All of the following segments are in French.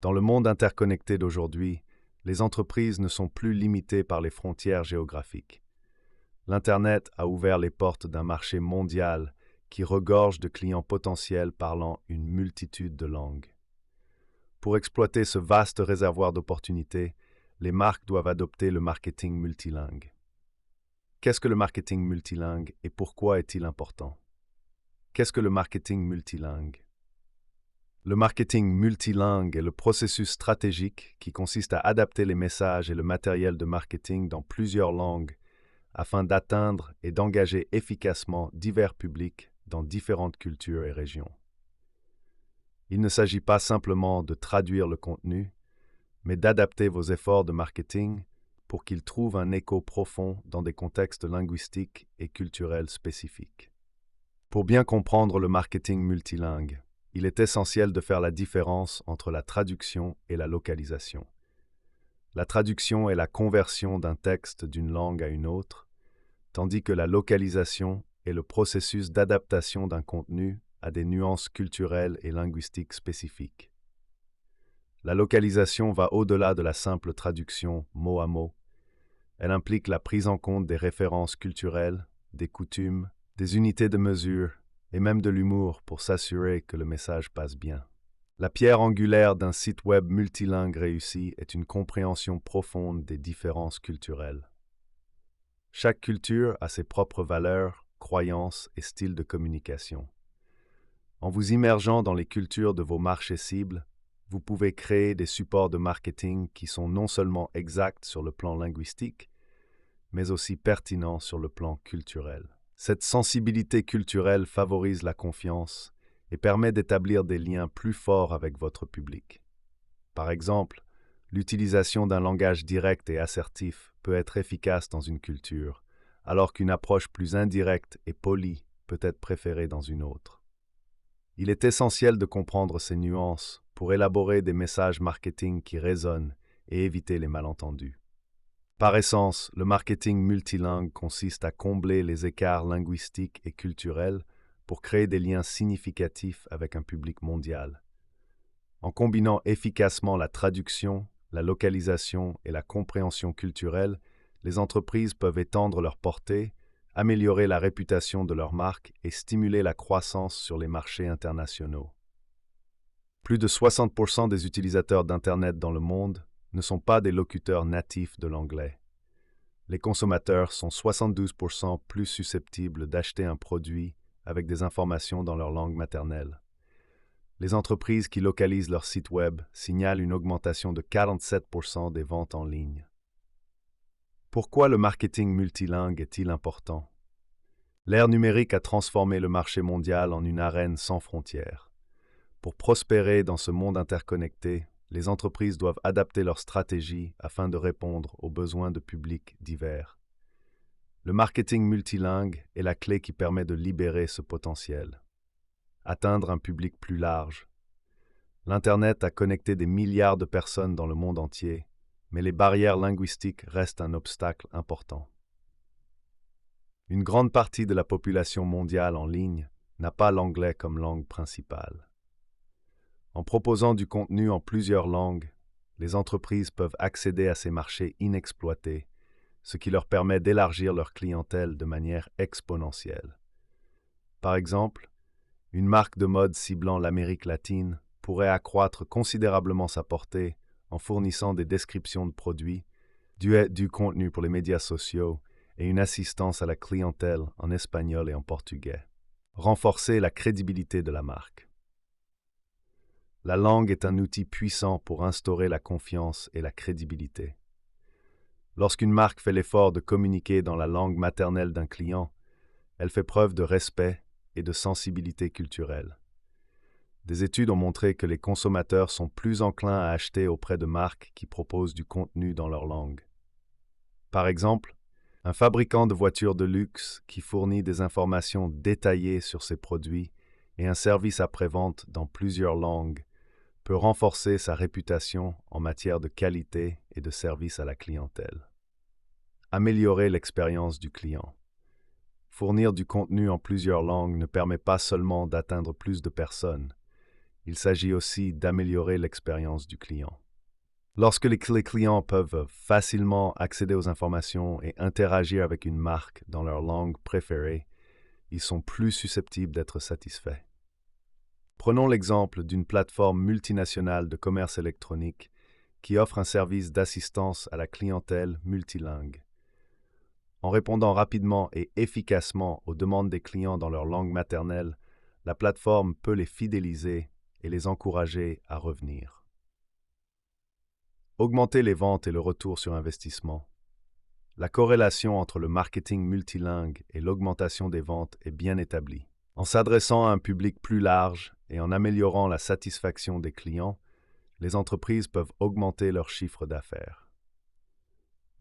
Dans le monde interconnecté d'aujourd'hui, les entreprises ne sont plus limitées par les frontières géographiques. L'Internet a ouvert les portes d'un marché mondial qui regorge de clients potentiels parlant une multitude de langues. Pour exploiter ce vaste réservoir d'opportunités, les marques doivent adopter le marketing multilingue. Qu'est-ce que le marketing multilingue et pourquoi est-il important? Qu'est-ce que le marketing multilingue? Le marketing multilingue est le processus stratégique qui consiste à adapter les messages et le matériel de marketing dans plusieurs langues afin d'atteindre et d'engager efficacement divers publics dans différentes cultures et régions. Il ne s'agit pas simplement de traduire le contenu, mais d'adapter vos efforts de marketing pour qu'ils trouvent un écho profond dans des contextes linguistiques et culturels spécifiques. Pour bien comprendre le marketing multilingue, il est essentiel de faire la différence entre la traduction et la localisation. La traduction est la conversion d'un texte d'une langue à une autre, tandis que la localisation est le processus d'adaptation d'un contenu à des nuances culturelles et linguistiques spécifiques. La localisation va au-delà de la simple traduction mot à mot. Elle implique la prise en compte des références culturelles, des coutumes, des unités de mesure et même de l'humour pour s'assurer que le message passe bien. La pierre angulaire d'un site web multilingue réussi est une compréhension profonde des différences culturelles. Chaque culture a ses propres valeurs, croyances et styles de communication. En vous immergeant dans les cultures de vos marchés cibles, vous pouvez créer des supports de marketing qui sont non seulement exacts sur le plan linguistique, mais aussi pertinents sur le plan culturel. Cette sensibilité culturelle favorise la confiance et permet d'établir des liens plus forts avec votre public. Par exemple, l'utilisation d'un langage direct et assertif peut être efficace dans une culture, alors qu'une approche plus indirecte et polie peut être préférée dans une autre. Il est essentiel de comprendre ces nuances pour élaborer des messages marketing qui résonnent et éviter les malentendus. Par essence, le marketing multilingue consiste à combler les écarts linguistiques et culturels pour créer des liens significatifs avec un public mondial. En combinant efficacement la traduction, la localisation et la compréhension culturelle, les entreprises peuvent étendre leur portée, améliorer la réputation de leur marque et stimuler la croissance sur les marchés internationaux. Plus de 60% des utilisateurs d'Internet dans le monde ne sont pas des locuteurs natifs de l'anglais. Les consommateurs sont 72% plus susceptibles d'acheter un produit avec des informations dans leur langue maternelle. Les entreprises qui localisent leur site web signalent une augmentation de 47% des ventes en ligne. Pourquoi le marketing multilingue est-il important? L'ère numérique a transformé le marché mondial en une arène sans frontières. Pour prospérer dans ce monde interconnecté, les entreprises doivent adapter leur stratégie afin de répondre aux besoins de publics divers. Le marketing multilingue est la clé qui permet de libérer ce potentiel. Atteindre un public plus large. L'Internet a connecté des milliards de personnes dans le monde entier, mais les barrières linguistiques restent un obstacle important. Une grande partie de la population mondiale en ligne n'a pas l'anglais comme langue principale. En proposant du contenu en plusieurs langues, les entreprises peuvent accéder à ces marchés inexploités, ce qui leur permet d'élargir leur clientèle de manière exponentielle. Par exemple, une marque de mode ciblant l'Amérique latine pourrait accroître considérablement sa portée en fournissant des descriptions de produits, du contenu pour les médias sociaux et une assistance à la clientèle en espagnol et en portugais. Renforcer la crédibilité de la marque. La langue est un outil puissant pour instaurer la confiance et la crédibilité. Lorsqu'une marque fait l'effort de communiquer dans la langue maternelle d'un client, elle fait preuve de respect et de sensibilité culturelle. Des études ont montré que les consommateurs sont plus enclins à acheter auprès de marques qui proposent du contenu dans leur langue. Par exemple, un fabricant de voitures de luxe qui fournit des informations détaillées sur ses produits et un service après-vente dans plusieurs langues peut renforcer sa réputation en matière de qualité et de service à la clientèle. Améliorer l'expérience du client. Fournir du contenu en plusieurs langues ne permet pas seulement d'atteindre plus de personnes, il s'agit aussi d'améliorer l'expérience du client. Lorsque les clients peuvent facilement accéder aux informations et interagir avec une marque dans leur langue préférée, ils sont plus susceptibles d'être satisfaits. Prenons l'exemple d'une plateforme multinationale de commerce électronique qui offre un service d'assistance à la clientèle multilingue. En répondant rapidement et efficacement aux demandes des clients dans leur langue maternelle, la plateforme peut les fidéliser et les encourager à revenir. Augmenter les ventes et le retour sur investissement. La corrélation entre le marketing multilingue et l'augmentation des ventes est bien établie. En s'adressant à un public plus large et en améliorant la satisfaction des clients, les entreprises peuvent augmenter leur chiffre d'affaires.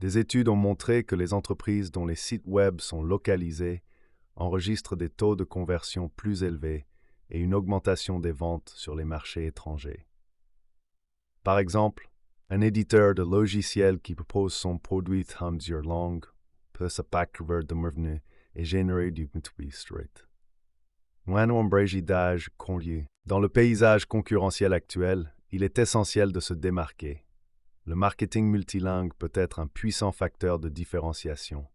Des études ont montré que les entreprises dont les sites web sont localisés enregistrent des taux de conversion plus élevés et une augmentation des ventes sur les marchés étrangers. Par exemple, un éditeur de logiciels qui propose son produit dans your langue peut se parcourir de revenus et générer du bénéfice. Dans le paysage concurrentiel actuel, il est essentiel de se démarquer. Le marketing multilingue peut être un puissant facteur de différenciation.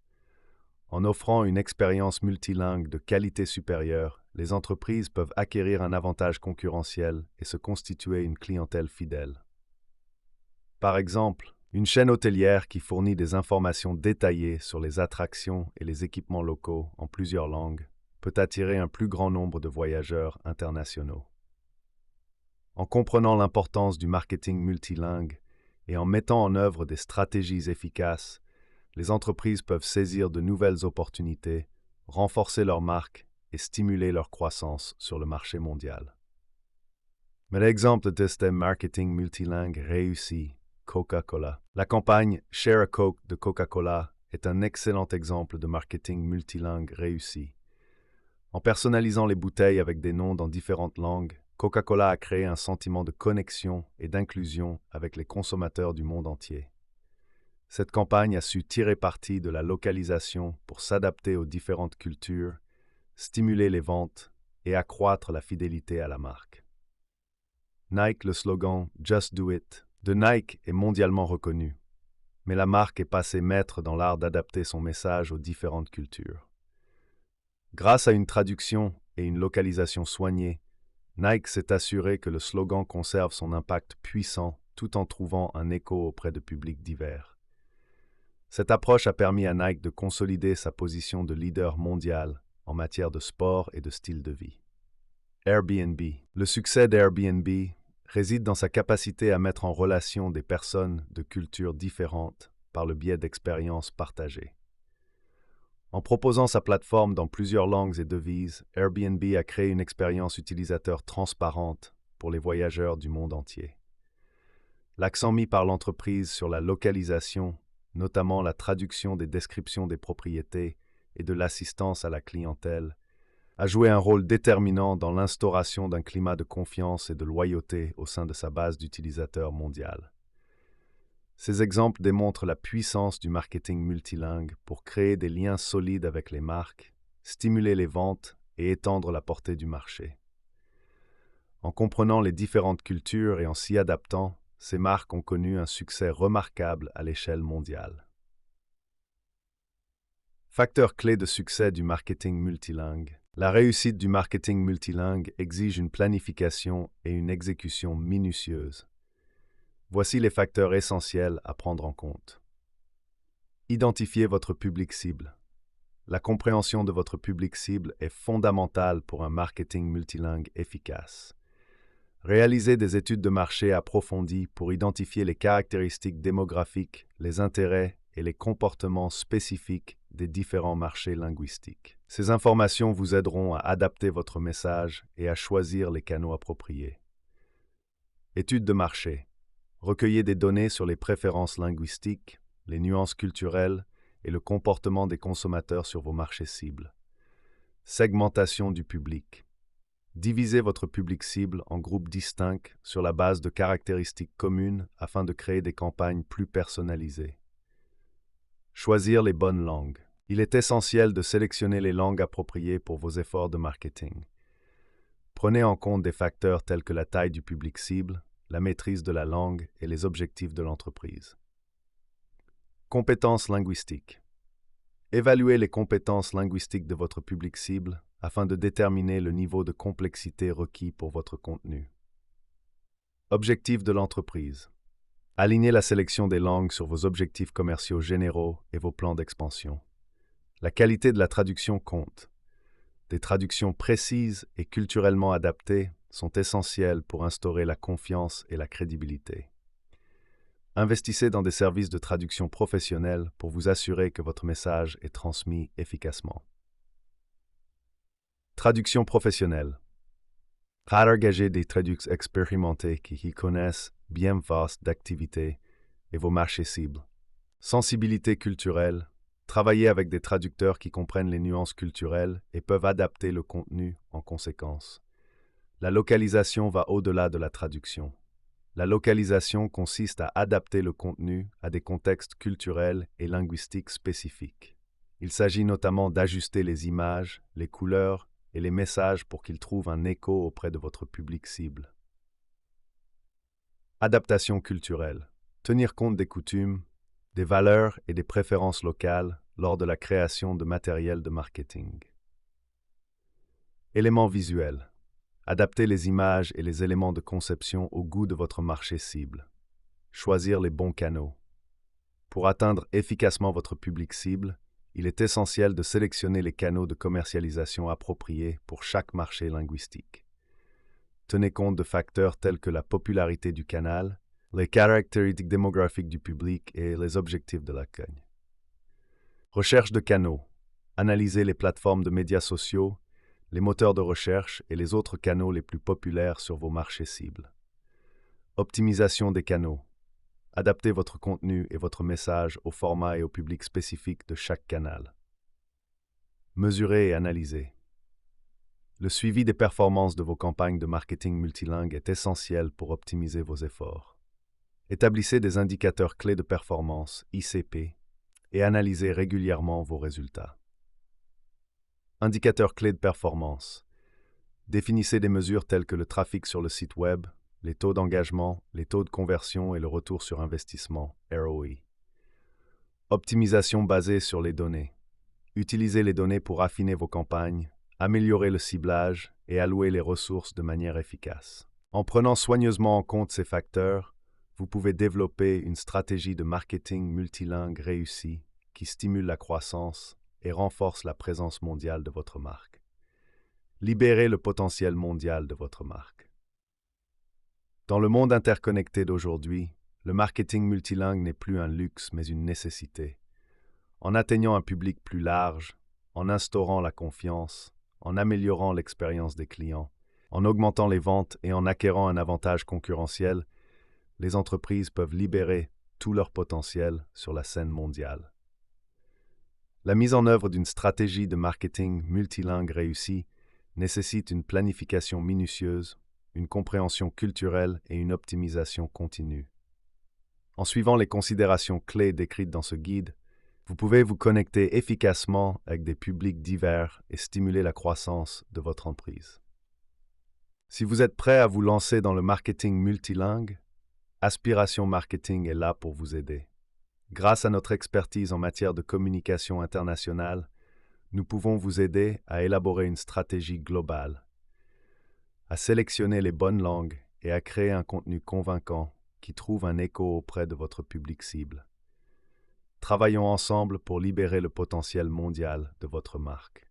En offrant une expérience multilingue de qualité supérieure, les entreprises peuvent acquérir un avantage concurrentiel et se constituer une clientèle fidèle. Par exemple, une chaîne hôtelière qui fournit des informations détaillées sur les attractions et les équipements locaux en plusieurs langues peut attirer un plus grand nombre de voyageurs internationaux. En comprenant l'importance du marketing multilingue et en mettant en œuvre des stratégies efficaces, les entreprises peuvent saisir de nouvelles opportunités, renforcer leur marque et stimuler leur croissance sur le marché mondial. Mais l'exemple de ce marketing multilingue réussi, Coca-Cola. La campagne Share a Coke de Coca-Cola est un excellent exemple de marketing multilingue réussi. En personnalisant les bouteilles avec des noms dans différentes langues, Coca-Cola a créé un sentiment de connexion et d'inclusion avec les consommateurs du monde entier. Cette campagne a su tirer parti de la localisation pour s'adapter aux différentes cultures, stimuler les ventes et accroître la fidélité à la marque. Nike, le slogan « Just Do It » de Nike est mondialement reconnu, mais la marque est passée maître dans l'art d'adapter son message aux différentes cultures. Grâce à une traduction et une localisation soignée, Nike s'est assuré que le slogan conserve son impact puissant tout en trouvant un écho auprès de publics divers. Cette approche a permis à Nike de consolider sa position de leader mondial en matière de sport et de style de vie. Airbnb. Le succès d'Airbnb réside dans sa capacité à mettre en relation des personnes de cultures différentes par le biais d'expériences partagées. En proposant sa plateforme dans plusieurs langues et devises, Airbnb a créé une expérience utilisateur transparente pour les voyageurs du monde entier. L'accent mis par l'entreprise sur la localisation, notamment la traduction des descriptions des propriétés et de l'assistance à la clientèle, a joué un rôle déterminant dans l'instauration d'un climat de confiance et de loyauté au sein de sa base d'utilisateurs mondiale. Ces exemples démontrent la puissance du marketing multilingue pour créer des liens solides avec les marques, stimuler les ventes et étendre la portée du marché. En comprenant les différentes cultures et en s'y adaptant, ces marques ont connu un succès remarquable à l'échelle mondiale. Facteur clé de succès du marketing multilingue. La réussite du marketing multilingue exige une planification et une exécution minutieuse. Voici les facteurs essentiels à prendre en compte. Identifiez votre public cible. La compréhension de votre public cible est fondamentale pour un marketing multilingue efficace. Réalisez des études de marché approfondies pour identifier les caractéristiques démographiques, les intérêts et les comportements spécifiques des différents marchés linguistiques. Ces informations vous aideront à adapter votre message et à choisir les canaux appropriés. Études de marché. Recueillez des données sur les préférences linguistiques, les nuances culturelles et le comportement des consommateurs sur vos marchés cibles. Segmentation du public. Divisez votre public cible en groupes distincts sur la base de caractéristiques communes afin de créer des campagnes plus personnalisées. Choisir les bonnes langues. Il est essentiel de sélectionner les langues appropriées pour vos efforts de marketing. Prenez en compte des facteurs tels que la taille du public cible, la maîtrise de la langue et les objectifs de l'entreprise. Compétences linguistiques. Évaluez les compétences linguistiques de votre public cible afin de déterminer le niveau de complexité requis pour votre contenu. Objectifs de l'entreprise. Alignez la sélection des langues sur vos objectifs commerciaux généraux et vos plans d'expansion. La qualité de la traduction compte. Des traductions précises et culturellement adaptées sont essentielles pour instaurer la confiance et la crédibilité. Investissez dans des services de traduction professionnels pour vous assurer que votre message est transmis efficacement. Traduction professionnelle. Engagez des traducteurs expérimentés qui y connaissent bien vos activités et vos marchés cibles. Sensibilité culturelle. Travaillez avec des traducteurs qui comprennent les nuances culturelles et peuvent adapter le contenu en conséquence. La localisation va au-delà de la traduction. La localisation consiste à adapter le contenu à des contextes culturels et linguistiques spécifiques. Il s'agit notamment d'ajuster les images, les couleurs et les messages pour qu'ils trouvent un écho auprès de votre public cible. Adaptation culturelle. Tenir compte des coutumes, des valeurs et des préférences locales lors de la création de matériel de marketing. Éléments visuels. Adaptez les images et les éléments de conception au goût de votre marché cible. Choisir les bons canaux. Pour atteindre efficacement votre public cible, il est essentiel de sélectionner les canaux de commercialisation appropriés pour chaque marché linguistique. Tenez compte de facteurs tels que la popularité du canal, les caractéristiques démographiques du public et les objectifs de l'accueil. Recherche de canaux. Analysez les plateformes de médias sociaux, les moteurs de recherche et les autres canaux les plus populaires sur vos marchés cibles. Optimisation des canaux. Adaptez votre contenu et votre message au format et au public spécifique de chaque canal. Mesurez et analysez. Le suivi des performances de vos campagnes de marketing multilingue est essentiel pour optimiser vos efforts. Établissez des indicateurs clés de performance, ICP, et analysez régulièrement vos résultats. Indicateurs clés de performance. Définissez des mesures telles que le trafic sur le site web, les taux d'engagement, les taux de conversion et le retour sur investissement, ROI. Optimisation basée sur les données. Utilisez les données pour affiner vos campagnes, améliorer le ciblage et allouer les ressources de manière efficace. En prenant soigneusement en compte ces facteurs, vous pouvez développer une stratégie de marketing multilingue réussie qui stimule la croissance et renforce la présence mondiale de votre marque. Libérez le potentiel mondial de votre marque. Dans le monde interconnecté d'aujourd'hui, le marketing multilingue n'est plus un luxe mais une nécessité. En atteignant un public plus large, en instaurant la confiance, en améliorant l'expérience des clients, en augmentant les ventes et en acquérant un avantage concurrentiel, les entreprises peuvent libérer tout leur potentiel sur la scène mondiale. La mise en œuvre d'une stratégie de marketing multilingue réussie nécessite une planification minutieuse, une compréhension culturelle et une optimisation continue. En suivant les considérations clés décrites dans ce guide, vous pouvez vous connecter efficacement avec des publics divers et stimuler la croissance de votre entreprise. Si vous êtes prêt à vous lancer dans le marketing multilingue, Aspiration Marketing est là pour vous aider. Grâce à notre expertise en matière de communication internationale, nous pouvons vous aider à élaborer une stratégie globale, à sélectionner les bonnes langues et à créer un contenu convaincant qui trouve un écho auprès de votre public cible. Travaillons ensemble pour libérer le potentiel mondial de votre marque.